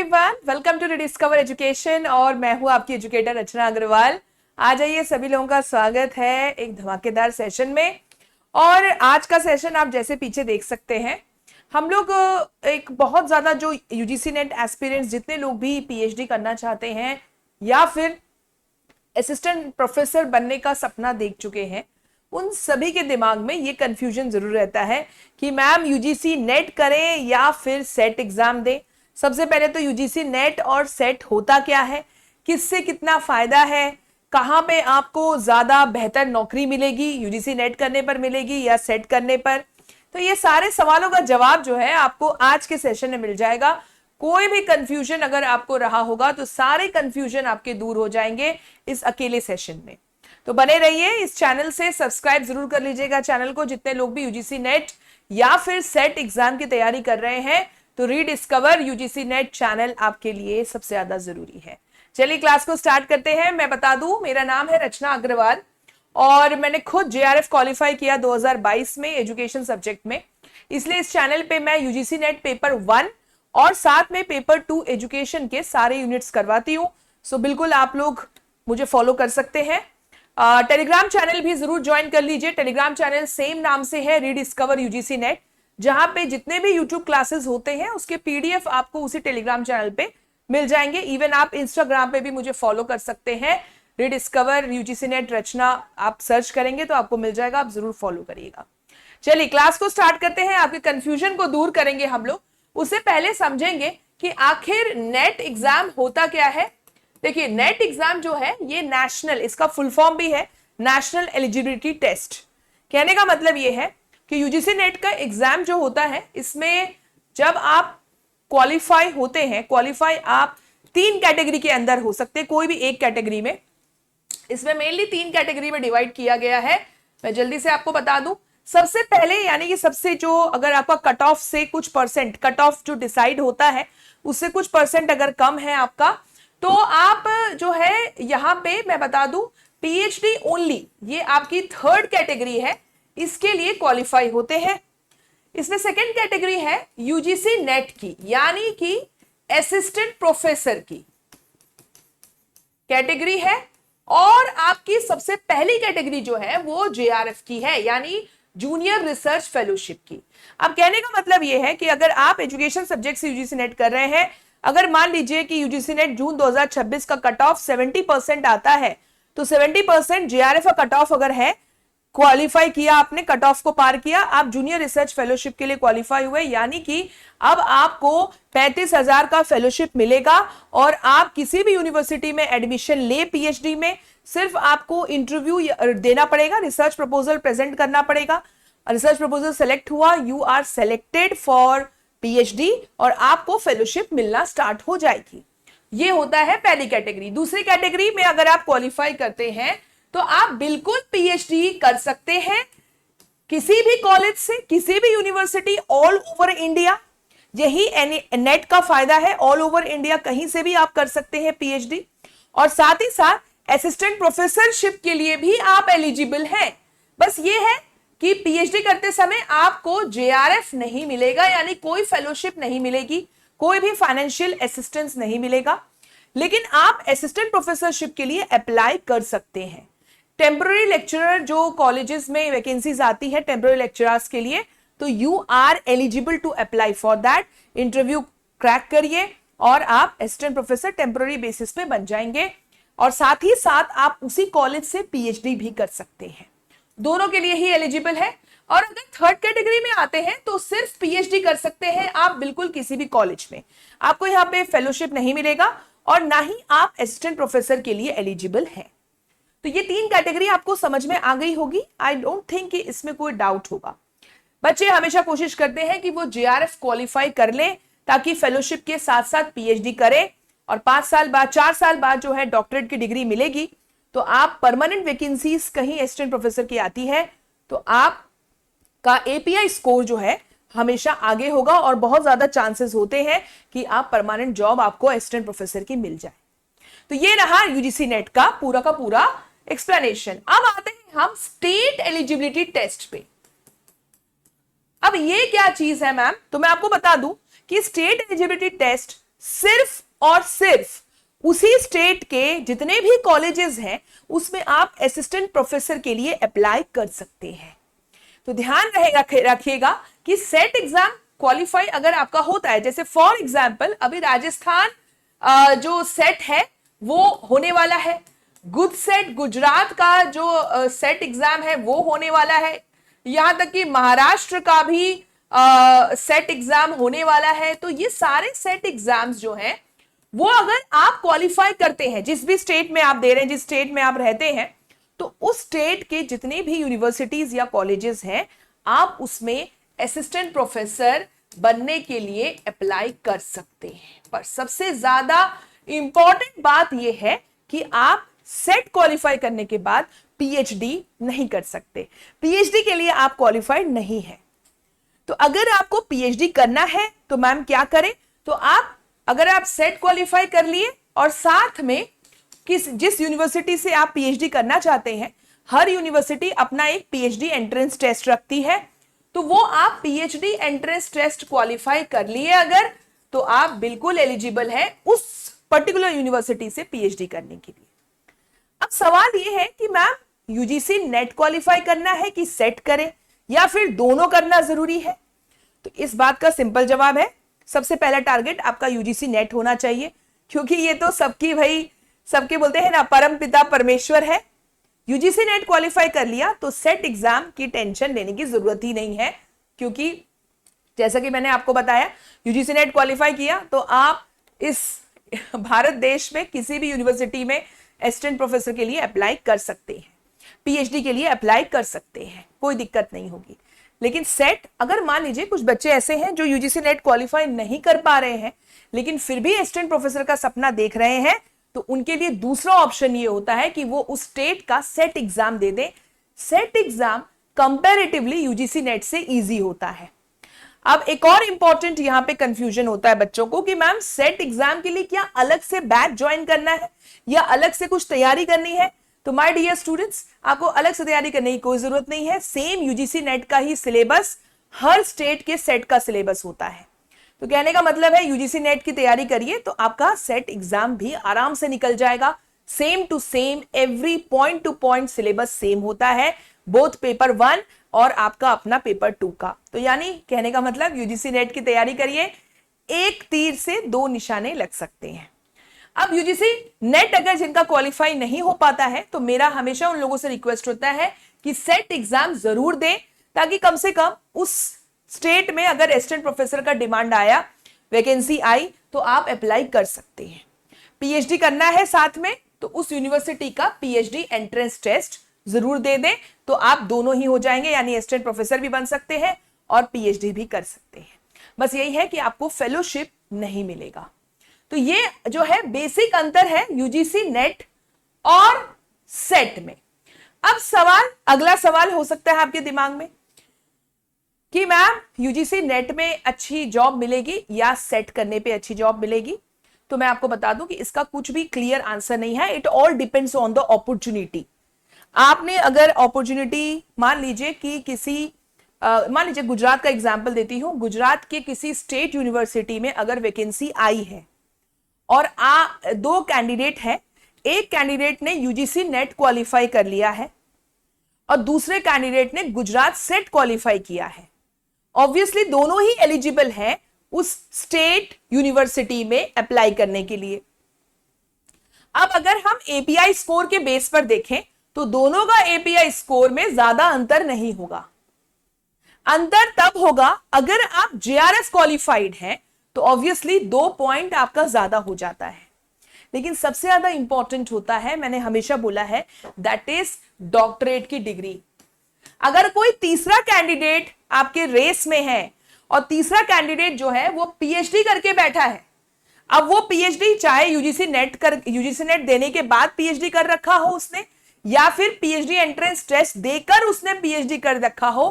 Everyone, welcome to Discover Education और मैं हूं आपकी एजुकेटर रचना अग्रवाल। आ जाइए, सभी लोगों का स्वागत है एक धमाकेदार सेशन में। और आज का सेशन आप जैसे पीछे देख सकते हैं, हम लोग एक बहुत ज्यादा जो यूजीसी नेट एस्पिरेंट्स जितने लोग भी पीएचडी करना चाहते हैं या फिर असिस्टेंट प्रोफेसर बनने का सपना देख चुके हैं, उन सभी के दिमाग में ये कंफ्यूजन जरूर रहता है कि मैम यूजीसी नेट करें या फिर सेट एग्जाम दें। सबसे पहले तो यूजीसी नेट और सेट होता क्या है, किससे कितना फायदा है, कहां पे आपको ज्यादा बेहतर नौकरी मिलेगी, यूजीसी नेट करने पर मिलेगी या सेट करने पर। तो ये सारे सवालों का जवाब जो है आपको आज के सेशन में मिल जाएगा। कोई भी कंफ्यूजन अगर आपको रहा होगा तो सारे कंफ्यूजन आपके दूर हो जाएंगे इस अकेले सेशन में। तो बने रहिए, इस चैनल से सब्सक्राइब जरूर कर लीजिएगा चैनल को। जितने लोग भी यूजीसी नेट या फिर सेट एग्जाम की तैयारी कर रहे हैं तो रीडिस्कवर यूजीसी नेट चैनल आपके लिए सबसे ज्यादा जरूरी है। चलिए क्लास को स्टार्ट करते हैं। मैं बता दूं, मेरा नाम है रचना अग्रवाल और मैंने खुद जेआरएफ क्वालिफाई किया 2022 में एजुकेशन सब्जेक्ट में। इसलिए इस चैनल पे मैं यूजीसी नेट पेपर 1 और साथ में पेपर 2 एजुकेशन के सारे यूनिट्स करवाती हूँ। सो बिल्कुल आप लोग मुझे फॉलो कर सकते हैं। टेलीग्राम चैनल भी जरूर ज्वाइन कर लीजिए। टेलीग्राम चैनल सेम नाम से है, रीडिस्कवर यूजीसी नेट, जहां पे जितने भी यूट्यूब क्लासेस होते हैं उसके पीडीएफ आपको उसी टेलीग्राम चैनल पे मिल जाएंगे। इवन आप इंस्टाग्राम पे भी मुझे फॉलो कर सकते हैं, रीडिस्कवर यूजीसी नेट रचना आप सर्च करेंगे तो आपको मिल जाएगा, आप जरूर फॉलो करिएगा। चलिए क्लास को स्टार्ट करते हैं। आपके कंफ्यूजन को दूर करेंगे हम लोग। उससे पहले समझेंगे कि आखिर नेट एग्जाम होता क्या है। देखिए, नेट एग्जाम जो है ये नेशनल, इसका फुल फॉर्म भी है नेशनल एलिजिबिलिटी टेस्ट। कहने का मतलब ये है कि यूजीसी नेट का एग्जाम जो होता है, इसमें जब आप क्वालिफाई होते हैं, क्वालिफाई आप 3 कैटेगरी के अंदर हो सकते हैं, कोई भी एक कैटेगरी में। इसमें मेनली 3 कैटेगरी में डिवाइड किया गया है। मैं जल्दी से आपको बता दूं। सबसे पहले यानी कि सबसे जो अगर आपका कट ऑफ से कुछ परसेंट, कट ऑफ जो डिसाइड होता है उससे कुछ परसेंट अगर कम है आपका, तो आप जो है यहां पे मैं बता दूं पीएचडी ओनली, ये आपकी 3rd कैटेगरी है, इसके लिए क्वालिफाई होते हैं। इसमें 2nd कैटेगरी है यूजीसी नेट की, यानी कि असिस्टेंट प्रोफेसर की कैटेगरी है। और आपकी सबसे पहली कैटेगरी जो है वो जेआरएफ की है, यानी जूनियर रिसर्च फेलोशिप की। अब कहने का मतलब यह है कि अगर आप एजुकेशन सब्जेक्ट से यूजीसी नेट कर रहे हैं, अगर मान लीजिए कि यूजीसी नेट जून 2026 का कट ऑफ 70% आता है, तो 70% जेआरएफ का कट ऑफ अगर है, क्वालिफाई किया आपने, कट ऑफ को पार किया, आप जूनियर रिसर्च फेलोशिप के लिए क्वालिफाई हुए, यानी कि अब आपको 35,000 का फेलोशिप मिलेगा और आप किसी भी यूनिवर्सिटी में एडमिशन ले पीएचडी में, सिर्फ आपको इंटरव्यू देना पड़ेगा, रिसर्च प्रपोजल प्रेजेंट करना पड़ेगा। रिसर्च प्रपोजल सेलेक्ट हुआ, you are selected for PhD और आपको फेलोशिप मिलना स्टार्ट हो जाएगी। ये होता है पहली कैटेगरी। दूसरी कैटेगरी में अगर आप क्वालिफाई करते हैं तो आप बिल्कुल पीएचडी कर सकते हैं किसी भी कॉलेज से, किसी भी यूनिवर्सिटी, ऑल ओवर इंडिया। यही नेट का फायदा है, ऑल ओवर इंडिया कहीं से भी आप कर सकते हैं पीएचडी। और साथ ही साथ असिस्टेंट प्रोफेसरशिप के लिए भी आप एलिजिबल हैं। बस ये है कि पीएचडी करते समय आपको जेआरएफ नहीं मिलेगा, यानी कोई फेलोशिप नहीं मिलेगी, कोई भी फाइनेंशियल असिस्टेंस नहीं मिलेगा, लेकिन आप असिस्टेंट प्रोफेसरशिप के लिए अप्लाई कर सकते हैं। टेम्पररी लेक्चरर जो कॉलेजेस में वैकेंसीज आती है टेम्पररी लेक्चरर्स के लिए, तो you are eligible to apply for that. Interview crack करिए और आप असिस्टेंट प्रोफेसर टेम्पररी बेसिस पे बन जाएंगे। और साथ ही साथ आप उसी कॉलेज से पीएचडी भी कर सकते हैं, दोनों के लिए ही एलिजिबल है। और अगर 3rd कैटेगरी में आते हैं तो सिर्फ पीएचडी कर सकते हैं आप बिल्कुल किसी भी कॉलेज में, आपको यहाँ पे फेलोशिप नहीं मिलेगा और ना ही आप असिस्टेंट प्रोफेसर के लिए एलिजिबल हैं। तो ये 3 कैटेगरी आपको समझ में आ गई होगी। आई डोंट थिंक कि इसमें कोई डाउट होगा। बच्चे हमेशा कोशिश करते हैं कि वो जेआरएफ क्वालिफाई कर ले ताकि फेलोशिप के साथ साथ पीएचडी करे और 5 साल बाद, 4 साल बाद जो है डॉक्टरेट की डिग्री मिलेगी, तो आप परमानेंट वैकेंसीज कहीं असिस्टेंट प्रोफेसर की आती है तो आपका एपीआई स्कोर जो है हमेशा आगे होगा और बहुत ज्यादा चांसेस होते हैं कि आप परमानेंट जॉब आपको असिस्टेंट प्रोफेसर की मिल जाए। तो ये रहा यूजीसी नेट का पूरा एक्सप्लेनेशन। अब आते हैं हम स्टेट एलिजिबिलिटी टेस्ट पे। अब ये क्या चीज है मैम? तो मैं आपको बता दूं कि स्टेट एलिजिबिलिटी टेस्ट सिर्फ और सिर्फ उसी स्टेट के जितने भी कॉलेजेस हैं उसमें आप असिस्टेंट प्रोफेसर के लिए अप्लाई कर सकते हैं। तो ध्यान रखिएगा कि सेट एग्जाम क्वालिफाई अगर आपका होता है, जैसे फॉर एग्जांपल अभी राजस्थान जो सेट है वो होने वाला है, गुड सेट गुजरात का जो सेट एग्जाम है वो होने वाला है, यहां तक कि महाराष्ट्र का भी सेट एग्जाम होने वाला है। तो ये सारे सेट एग्जाम्स जो हैं वो अगर आप क्वालिफाई करते हैं, जिस भी स्टेट में आप दे रहे हैं, जिस स्टेट में आप रहते हैं, तो उस स्टेट के जितने भी यूनिवर्सिटीज या कॉलेजेस हैं आप उसमें असिस्टेंट प्रोफेसर बनने के लिए अप्लाई कर सकते हैं। पर सबसे ज्यादा इंपॉर्टेंट बात यह है कि आप सेट क्वालिफाई करने के बाद पीएचडी नहीं कर सकते, पीएचडी के लिए आप क्वालिफाइड नहीं है। तो अगर आपको पीएचडी करना है तो मैम क्या करें, तो आप अगर आप सेट क्वालिफाई कर लिए और साथ में जिस यूनिवर्सिटी से आप पीएचडी करना चाहते हैं, हर यूनिवर्सिटी अपना एक पीएचडी एंट्रेंस टेस्ट रखती है, तो वो आप पीएचडी एंट्रेंस टेस्ट क्वालिफाई कर लिए अगर, तो आप बिल्कुल एलिजिबल हैं उस पर्टिकुलर यूनिवर्सिटी से पीएचडी करने के लिए। अब सवाल ये है कि मैम यूजीसी नेट क्वालिफाई करना है कि सेट करें या फिर दोनों करना जरूरी है? तो इस बात का सिंपल जवाब है, सबसे पहला टारगेट आपका यूजीसी नेट होना चाहिए, क्योंकि ये तो सबके बोलते हैं ना परम पिता परमेश्वर है। यूजीसी नेट क्वालिफाई कर लिया तो सेट एग्जाम की टेंशन लेने की जरूरत ही नहीं है, क्योंकि जैसा कि मैंने आपको बताया यूजीसी नेट क्वालिफाई किया तो आप इस भारत देश में किसी भी यूनिवर्सिटी में असिस्टेंट प्रोफेसर के लिए अप्लाई कर सकते हैं, पीएचडी के लिए अप्लाई कर सकते हैं, कोई दिक्कत नहीं होगी। लेकिन सेट, अगर मान लीजिए कुछ बच्चे ऐसे हैं जो यूजीसी नेट क्वालिफाई नहीं कर पा रहे हैं लेकिन फिर भी असिस्टेंट प्रोफेसर का सपना देख रहे हैं, तो उनके लिए दूसरा ऑप्शन ये होता है कि वो उस स्टेट का सेट एग्जाम दे दें। Set exam comparatively UGC net से इजी होता है। अब एक और इंपॉर्टेंट यहां पे कंफ्यूजन होता है बच्चों को कि मैम सेट एग्जाम के लिए क्या अलग से बैच ज्वाइन करना है या अलग से कुछ तैयारी करनी है? तो माय डियर स्टूडेंट्स, आपको अलग से तैयारी करने की कोई जरूरत नहीं है। सेम यूजीसी नेट का ही सिलेबस हर स्टेट के सेट का सिलेबस होता है। तो कहने का मतलब है यूजीसी नेट की तैयारी करिए तो आपका सेट एग्जाम भी आराम से निकल जाएगा। Same to same, every point to point syllabus same होता है, बोथ पेपर 1 और आपका अपना पेपर 2 का। तो यानी कहने का मतलब यूजीसी नेट की तैयारी करिए, एक तीर से दो निशाने लग सकते हैं। अब यूजीसी नेट अगर जिनका क्वालिफाई नहीं हो पाता है तो मेरा हमेशा उन लोगों से रिक्वेस्ट होता है कि सेट एग्जाम जरूर दें, ताकि कम से कम उस स्टेट में अगर असिस्टेंट प्रोफेसर का डिमांड आया, वैकेंसी आई, तो आप अप्लाई कर सकते हैं। पीएचडी करना है साथ में तो उस यूनिवर्सिटी का पीएचडी एंट्रेंस टेस्ट जरूर दे दें, तो आप दोनों ही हो जाएंगे, यानी असिस्टेंट प्रोफेसर भी बन सकते हैं और पीएचडी भी कर सकते हैं। बस यही है कि आपको फेलोशिप नहीं मिलेगा। तो ये जो है बेसिक अंतर है यूजीसी नेट और सेट में। अब अगला सवाल हो सकता है आपके दिमाग में कि मैम यूजीसी नेट में अच्छी जॉब मिलेगी या सेट करने पे अच्छी जॉब मिलेगी? तो मैं आपको बता दूं कि इसका कुछ भी क्लियर आंसर नहीं है। It all depends on the opportunity. आपने अगर अपॉर्चुनिटी, मान लीजिए कि मान लीजिए गुजरात का एग्जांपल देती हूं, गुजरात के किसी स्टेट यूनिवर्सिटी में अगर वैकेंसी आई है और दो कैंडिडेट हैं, एक कैंडिडेट ने यूजीसी नेट क्वालिफाई कर लिया है और दूसरे कैंडिडेट ने गुजरात सेट क्वालिफाई किया है, ऑब्वियसली दोनों ही एलिजिबल हैं उस स्टेट यूनिवर्सिटी में अप्लाई करने के लिए। अब अगर हम एपीआई स्कोर के बेस पर देखें तो दोनों का एपीआई स्कोर में ज्यादा अंतर नहीं होगा। अंतर तब होगा अगर आप जेआरएस क्वालिफाइड हैं, तो ऑब्वियसली 2 पॉइंट आपका ज्यादा हो जाता है। लेकिन सबसे ज्यादा इंपॉर्टेंट होता है, मैंने हमेशा बोला है, दैट इज डॉक्टरेट की डिग्री। अगर कोई तीसरा कैंडिडेट आपके रेस में है और तीसरा कैंडिडेट जो है वो पीएचडी करके बैठा है, अब वो पीएचडी चाहे यूजीसी नेट देने के बाद पीएचडी कर रखा हो उसने, या फिर पीएचडी एंट्रेंस टेस्ट देकर उसने पीएचडी कर रखा हो,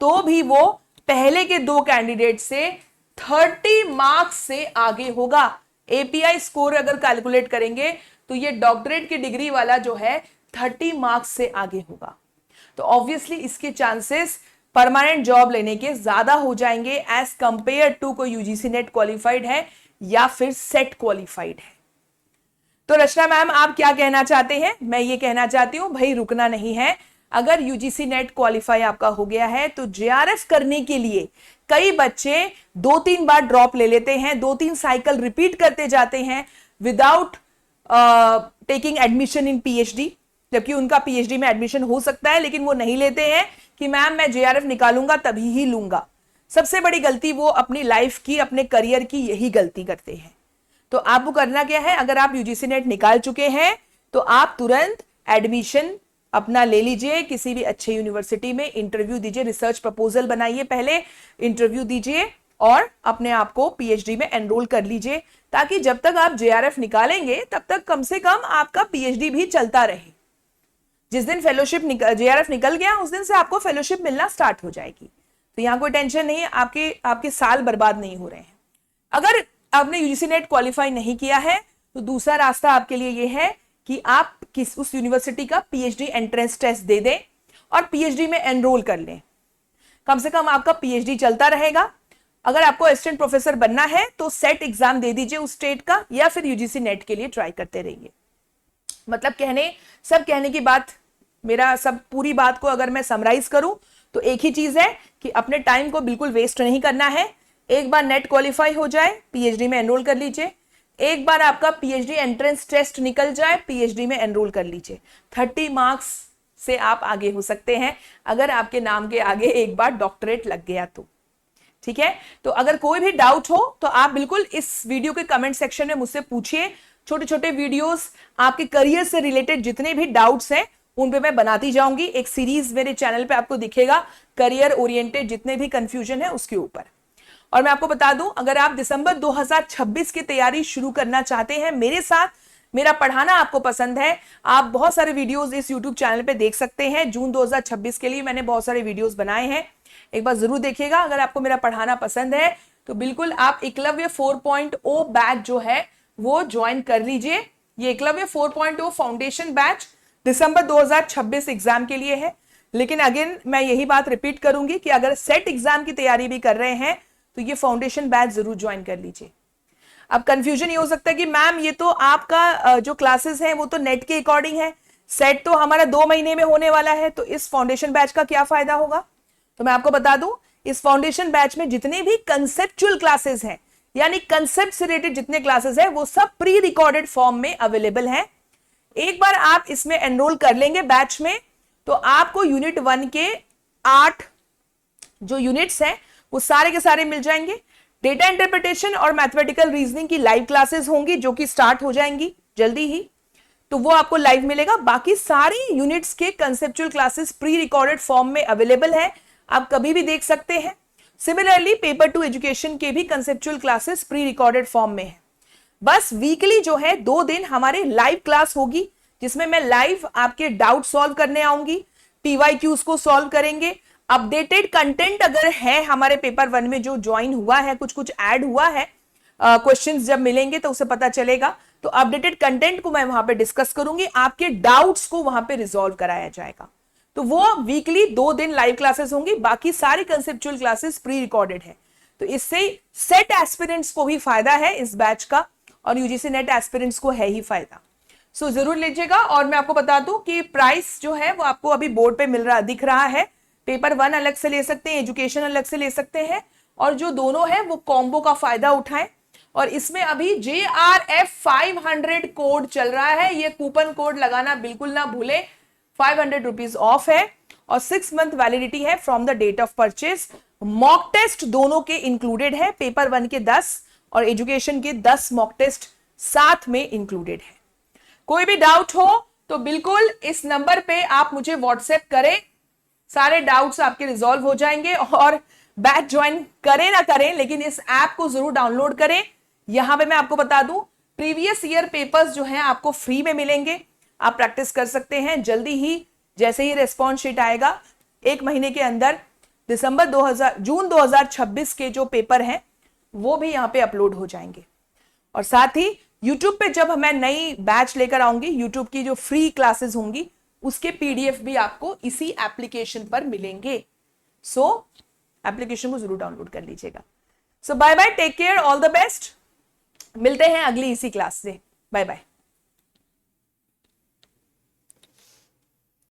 तो भी वो पहले के 2 कैंडिडेट से 30 मार्क्स से आगे होगा। एपीआई स्कोर अगर कैलकुलेट करेंगे तो ये डॉक्टरेट की डिग्री वाला जो है 30 मार्क्स से आगे होगा। तो ऑब्वियसली इसके चांसेस परमानेंट जॉब लेने के ज्यादा हो जाएंगे एज कंपेयर टू कोई यूजीसी नेट क्वालिफाइड है या फिर सेट क्वालिफाइड है। तो रचना मैम आप क्या कहना चाहते हैं? मैं ये कहना चाहती हूं भाई रुकना नहीं है। अगर यूजीसी नेट क्वालिफाई आपका हो गया है तो जेआरएफ करने के लिए कई बच्चे 2-3 बार ड्रॉप ले लेते हैं, 2-3 साइकिल रिपीट करते जाते हैं without taking admission in PhD, जबकि उनका पीएचडी में एडमिशन हो सकता है, लेकिन वो नहीं लेते हैं कि मैम मैं जेआरएफ निकालूंगा तभी ही लूंगा। सबसे बड़ी गलती वो अपनी लाइफ की, अपने करियर की यही गलती करते हैं। तो आपको करना क्या है, अगर आप यूजीसी नेट निकाल चुके हैं तो आप तुरंत एडमिशन अपना ले लीजिए किसी भी अच्छे यूनिवर्सिटी में, इंटरव्यू दीजिए, रिसर्च प्रपोजल बनाइए, पहले इंटरव्यू दीजिए और अपने आप को पीएचडी में एनरोल कर लीजिए, ताकि जब तक आप जेआरएफ निकालेंगे तब तक कम से कम आपका पीएचडी भी चलता रहे। जिस दिन फेलोशिप जेआरएफ निकल गया उस दिन से आपको फेलोशिप मिलना स्टार्ट हो जाएगी। तो यहाँ कोई टेंशन नहीं है, आपके साल बर्बाद नहीं हो रहे हैं। अगर आपने यूजीसी नेट क्वालिफाई नहीं किया है तो दूसरा रास्ता आपके लिए यह है कि आप उस यूनिवर्सिटी का पीएचडी एंट्रेंस टेस्ट दे दें और पीएचडी में एनरोल कर लें। कम से कम आपका पीएचडी चलता रहेगा। अगर आपको असिस्टेंट प्रोफेसर बनना है तो सेट एग्जाम दे दीजिए उस स्टेट का, या फिर यूजीसी नेट के लिए ट्राई करते रहिए। मतलब कहने की बात, मेरा सब पूरी बात को अगर मैं समराइज करूं तो एक ही चीज है कि अपने टाइम को बिल्कुल वेस्ट नहीं करना है। एक बार नेट क्वालिफाई हो जाए, पीएचडी में एनरोल कर लीजिए। एक बार आपका पीएचडी एंट्रेंस टेस्ट निकल जाए, पीएचडी में एनरोल कर लीजिए। 30 मार्क्स से आप आगे हो सकते हैं अगर आपके नाम के आगे एक बार डॉक्टरेट लग गया तो। ठीक है, तो अगर कोई भी डाउट हो तो आप बिल्कुल इस वीडियो के कमेंट सेक्शन में मुझसे पूछिए। छोटे छोटे वीडियोस आपके करियर से रिलेटेड जितने भी डाउट्स हैं उन पे मैं बनाती जाऊंगी। एक सीरीज मेरे चैनल पे आपको दिखेगा, करियर ओरिएंटेड जितने भी कंफ्यूजन है उसके ऊपर। और मैं आपको बता दूं, अगर आप दिसंबर 2026 की तैयारी शुरू करना चाहते हैं मेरे साथ, मेरा पढ़ाना आपको पसंद है, आप बहुत सारे वीडियोस इस YouTube चैनल पे देख सकते हैं। जून 2026 के लिए मैंने बहुत सारे वीडियोस बनाए हैं, एक बार जरूर देखिएगा। अगर आपको मेरा पढ़ाना पसंद है तो बिल्कुल आप एकलव्य 4.0 बैच जो है वो ज्वाइन कर लीजिए। ये एकलव्य 4.0 फाउंडेशन बैच दिसंबर 2026 एग्जाम के लिए है। लेकिन अगेन मैं यही बात रिपीट करूंगी कि अगर सेट एग्जाम की तैयारी भी कर रहे हैं तो ये फाउंडेशन बैच जरूर ज्वाइन कर लीजिए। अब कंफ्यूजन ये हो सकता है कि मैम ये तो आपका जो क्लासेस है वो तो नेट के अकॉर्डिंग है, सेट तो हमारा 2 महीने में होने वाला है, तो इस फाउंडेशन बैच का क्या फायदा होगा? तो मैं आपको बता दूं, इस फाउंडेशन बैच में जितने भी कंसेप्चुअल क्लासेस हैं, यानी कंसेप्ट से रिलेटेड जितने क्लासेस हैं, वो सब प्री रिकॉर्डेड फॉर्म में अवेलेबल हैं। एक बार आप इसमें एनरोल कर लेंगे बैच में तो आपको यूनिट 1 के 8 जो यूनिट्स हैं वो सारे के सारे मिल जाएंगे। डेटा इंटरप्रिटेशन और मैथमेटिकल रीजनिंग की लाइव क्लासेस होंगी जो कि स्टार्ट हो जाएंगी जल्दी ही, तो वो आपको लाइव मिलेगा। बाकी सारी यूनिट्स के conceptual classes pre recorded form में अवेलेबल है, आप कभी भी देख सकते हैं। सिमिलरली पेपर 2 एजुकेशन के भी conceptual classes pre recorded form में है। बस वीकली जो है 2 दिन हमारे लाइव क्लास होगी जिसमें मैं लाइव आपके डाउट सॉल्व करने आऊंगी, पीवाईक्यूज को सॉल्व करेंगे। अपडेटेड कंटेंट अगर है हमारे पेपर 1 में जो ज्वाइन हुआ है, कुछ ऐड हुआ है, क्वेश्चंस जब मिलेंगे तो उसे पता चलेगा। तो अपडेटेड कंटेंट को मैं वहां पे डिस्कस करूंगी, आपके डाउट्स को वहां पे रिजॉल्व कराया जाएगा। तो वो वीकली 2 दिन लाइव क्लासेस होंगी, बाकी सारी कंसेप्चुअल क्लासेस प्री रिकॉर्डेड है। तो इससे सेट एस्पिरेंट्स को भी फायदा है इस बैच का, और यूजीसी नेट एस्पिरेंट्स को है ही फायदा। सो जरूर लीजिएगा। और मैं आपको बता दूं कि प्राइस जो है वो आपको अभी बोर्ड पे दिख रहा है। पेपर 1 अलग से ले सकते हैं, एजुकेशन अलग से ले सकते हैं, और जो दोनों है वो कॉम्बो का फायदा उठाएं। और इसमें अभी JRF 500 कोड चल रहा है, ये कूपन कोड लगाना बिल्कुल ना भूले। 500 रुपीज ऑफ है और 6 मंथ वैलिडिटी है from the date of purchase. Mock test दोनों के इंक्लूडेड है, पेपर 1 के 10 और एजुकेशन के 10 मॉक टेस्ट साथ में इंक्लूडेड है। कोई भी डाउट हो तो बिल्कुल इस नंबर पे आप मुझे व्हाट्सएप करें, सारे डाउट्स आपके रिजॉल्व हो जाएंगे। और बैच ज्वाइन करें ना करें, लेकिन इस ऐप को जरूर डाउनलोड करें। यहां पे मैं आपको बता दूं, प्रीवियस ईयर पेपर्स जो हैं आपको फ्री में मिलेंगे, आप प्रैक्टिस कर सकते हैं। जल्दी ही जैसे ही रेस्पॉन्स शीट आएगा 1 महीने के अंदर जून 2026 के जो पेपर हैं वो भी यहाँ पे अपलोड हो जाएंगे। और साथ ही YouTube पे जब मैं नई बैच लेकर आऊंगी, YouTube की जो फ्री क्लासेस होंगी उसके PDF भी आपको इसी एप्लीकेशन पर मिलेंगे। सो एप्लीकेशन को जरूर डाउनलोड कर लीजिएगा। So bye bye, take care, all the best. मिलते हैं अगली इसी क्लास से। Bye bye.